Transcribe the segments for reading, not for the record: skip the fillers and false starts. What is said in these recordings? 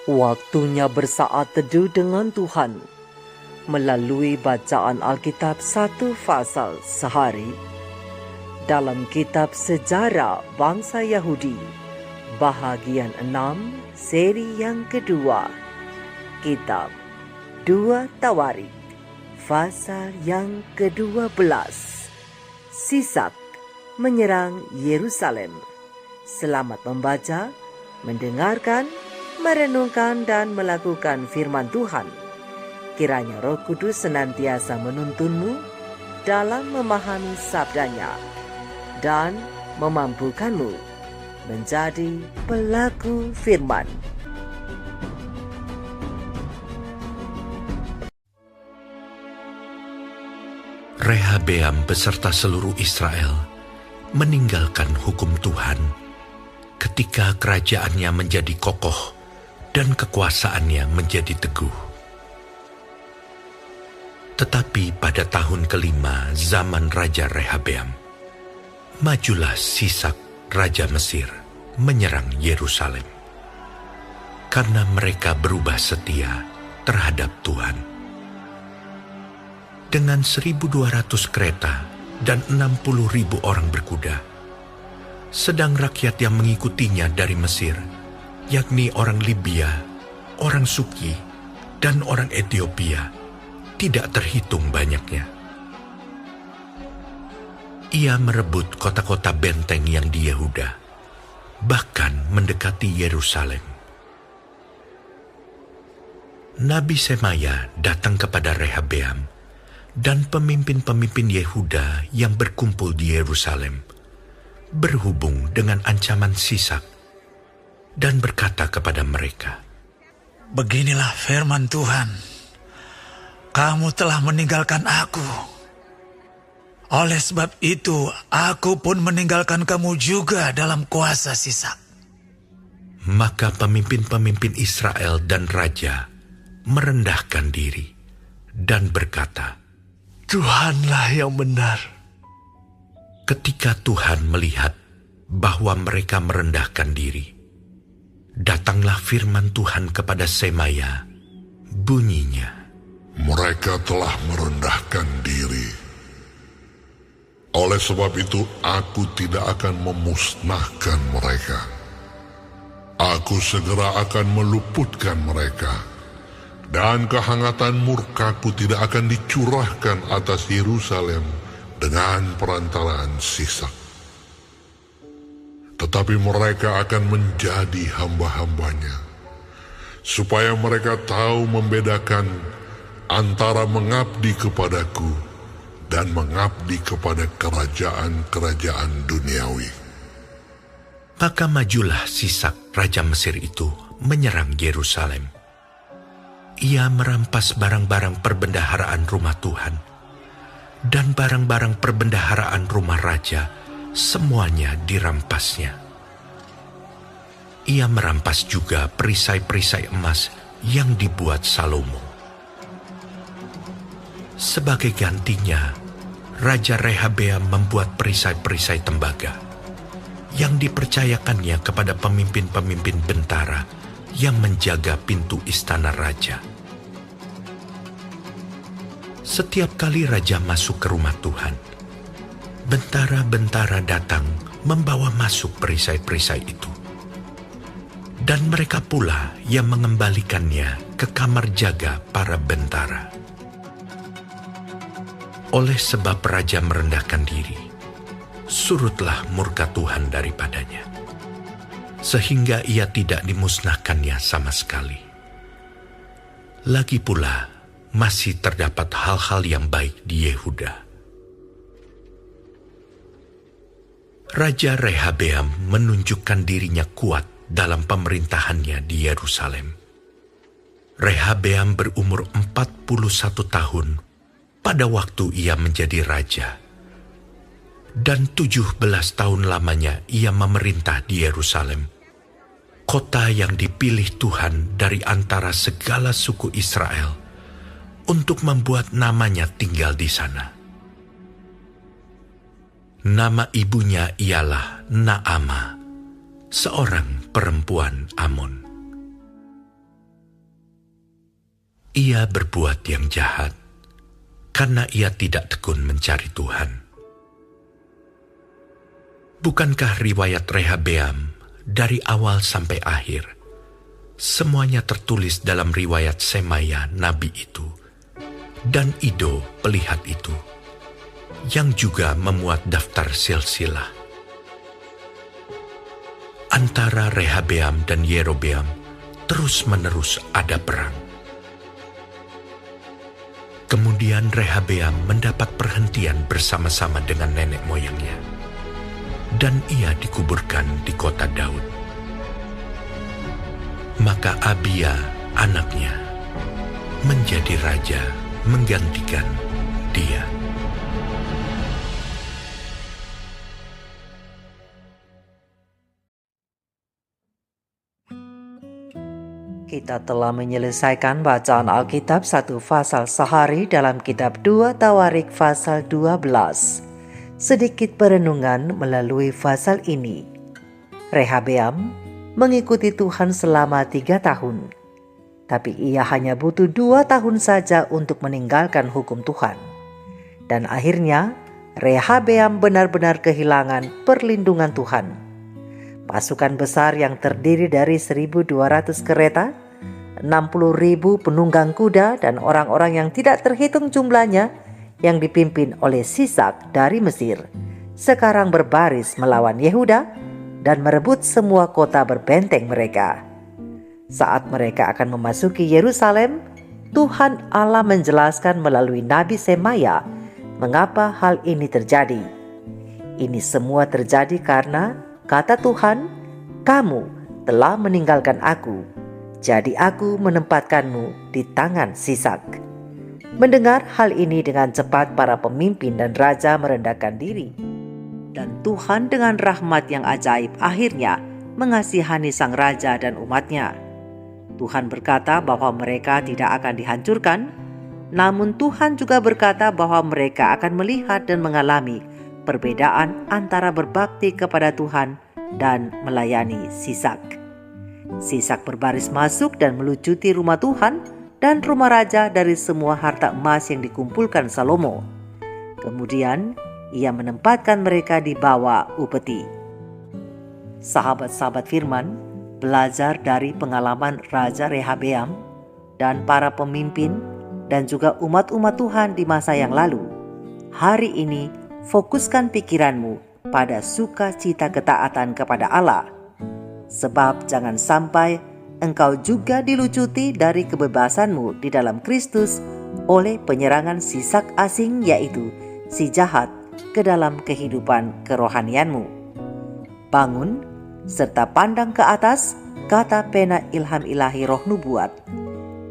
Waktunya bersaat teduh dengan Tuhan melalui bacaan Alkitab satu fasal sehari dalam kitab Sejarah Bangsa Yahudi, bahagian 6, seri yang kedua, kitab 2 Tawarik, fasal yang ke-12, Sisak menyerang Yerusalem. Selamat membaca, mendengarkan, merenungkan dan melakukan firman Tuhan. Kiranya Roh Kudus senantiasa menuntunmu dalam memahami sabdanya dan memampukanmu menjadi pelaku firman. Rehabeam beserta seluruh Israel meninggalkan hukum Tuhan ketika kerajaannya menjadi kokoh dan kekuasaannya menjadi teguh. Tetapi pada tahun kelima zaman Raja Rehabeam, majulah Sisak Raja Mesir menyerang Yerusalem, karena mereka berubah setia terhadap Tuhan. Dengan 1.200 kereta dan 60.000 orang berkuda, sedang rakyat yang mengikutinya dari Mesir, yakni orang Libya, orang Suki, dan orang Ethiopia, tidak terhitung banyaknya. Ia merebut kota-kota benteng yang di Yehuda, bahkan mendekati Yerusalem. Nabi Semaya datang kepada Rehabeam dan pemimpin-pemimpin Yehuda yang berkumpul di Yerusalem, berhubung dengan ancaman Sisak, dan berkata kepada mereka, "Beginilah firman Tuhan, kamu telah meninggalkan aku. Oleh sebab itu, aku pun meninggalkan kamu juga dalam kuasa Sisak." Maka pemimpin-pemimpin Israel dan raja merendahkan diri dan berkata, "Tuhanlah yang benar." Ketika Tuhan melihat bahwa mereka merendahkan diri, datanglah firman Tuhan kepada Semaya, bunyinya, "Mereka telah merendahkan diri. Oleh sebab itu, aku tidak akan memusnahkan mereka. Aku segera akan meluputkan mereka, dan kehangatan murkaku tidak akan dicurahkan atas Yerusalem dengan perantaraan Sisak. Tetapi mereka akan menjadi hamba-hambanya, supaya mereka tahu membedakan antara mengabdi kepadaku dan mengabdi kepada kerajaan-kerajaan duniawi." Maka majulah Sisak Raja Mesir itu menyerang Yerusalem. Ia merampas barang-barang perbendaharaan rumah Tuhan dan barang-barang perbendaharaan rumah raja, semuanya dirampasnya. Ia merampas juga perisai-perisai emas yang dibuat Salomo. Sebagai gantinya, Raja Rehabeam membuat perisai-perisai tembaga yang dipercayakannya kepada pemimpin-pemimpin bentara yang menjaga pintu istana raja. Setiap kali raja masuk ke rumah Tuhan, bentara-bentara datang membawa masuk perisai-perisai itu. Dan mereka pula yang mengembalikannya ke kamar jaga para bentara. Oleh sebab raja merendahkan diri, surutlah murka Tuhan daripadanya, sehingga ia tidak dimusnahkannya sama sekali. Lagi pula, masih terdapat hal-hal yang baik di Yehuda. Raja Rehabeam menunjukkan dirinya kuat dalam pemerintahannya di Yerusalem. Rehabeam berumur 41 tahun pada waktu ia menjadi raja, dan 17 tahun lamanya ia memerintah di Yerusalem, kota yang dipilih Tuhan dari antara segala suku Israel untuk membuat namanya tinggal di sana. Nama ibunya ialah Naamah, seorang perempuan Amon. Ia berbuat yang jahat karena ia tidak tekun mencari Tuhan. Bukankah riwayat Rehabeam dari awal sampai akhir semuanya tertulis dalam riwayat Semaya nabi itu dan Ido pelihat itu, yang juga memuat daftar silsilah. Antara Rehabeam dan Yerobeam terus-menerus ada perang. Kemudian Rehabeam mendapat perhentian bersama-sama dengan nenek moyangnya, dan ia dikuburkan di kota Daud. Maka Abia, anaknya, menjadi raja menggantikan dia. Kita telah menyelesaikan bacaan Alkitab 1 pasal sehari dalam kitab 2 Tawarik pasal 12. Sedikit perenungan melalui pasal ini. Rehabeam mengikuti Tuhan selama 3 tahun. Tapi ia hanya butuh 2 tahun saja untuk meninggalkan hukum Tuhan. Dan akhirnya Rehabeam benar-benar kehilangan perlindungan Tuhan. Pasukan besar yang terdiri dari 1.200 kereta, 60.000 penunggang kuda dan orang-orang yang tidak terhitung jumlahnya yang dipimpin oleh Sisak dari Mesir, sekarang berbaris melawan Yehuda dan merebut semua kota berbenteng mereka. Saat mereka akan memasuki Yerusalem, Tuhan Allah menjelaskan melalui Nabi Semaya mengapa hal ini terjadi. Ini semua terjadi karena kata Tuhan, "Kamu telah meninggalkan aku, jadi aku menempatkanmu di tangan Sisak." Mendengar hal ini dengan cepat para pemimpin dan raja merendahkan diri. Dan Tuhan dengan rahmat yang ajaib akhirnya mengasihani sang raja dan umatnya. Tuhan berkata bahwa mereka tidak akan dihancurkan, namun Tuhan juga berkata bahwa mereka akan melihat dan mengalami perbedaan antara berbakti kepada Tuhan dan melayani Sisak. Sisak berbaris masuk dan melucuti rumah Tuhan dan rumah raja dari semua harta emas yang dikumpulkan Salomo. Kemudian ia menempatkan mereka di bawah upeti. Sahabat-sahabat firman belajar dari pengalaman Raja Rehabeam dan para pemimpin dan juga umat-umat Tuhan di masa yang lalu. Hari ini fokuskan pikiranmu pada sukacita ketaatan kepada Allah. Sebab jangan sampai engkau juga dilucuti dari kebebasanmu di dalam Kristus oleh penyerangan Sisak asing, yaitu si jahat, ke dalam kehidupan kerohanianmu. Bangun serta pandang ke atas, kata pena ilham ilahi roh nubuat.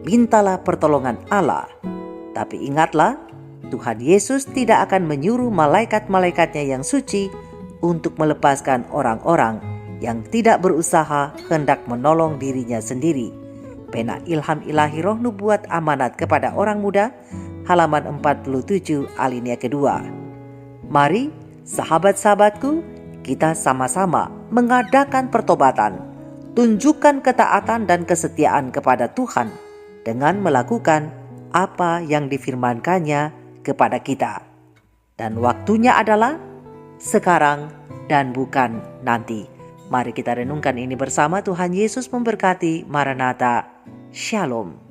Mintalah pertolongan Allah. Tapi ingatlah, Tuhan Yesus tidak akan menyuruh malaikat-malaikatnya yang suci untuk melepaskan orang-orang yang tidak berusaha hendak menolong dirinya sendiri. Pena ilham ilahi roh nubuat amanat kepada orang muda, halaman 47 alinea kedua. Mari sahabat-sahabatku, kita sama-sama mengadakan pertobatan, tunjukkan ketaatan dan kesetiaan kepada Tuhan dengan melakukan apa yang difirmankannya kepada kita. Dan waktunya adalah sekarang dan bukan nanti. Mari kita renungkan ini bersama. Tuhan Yesus memberkati. Maranatha. Shalom.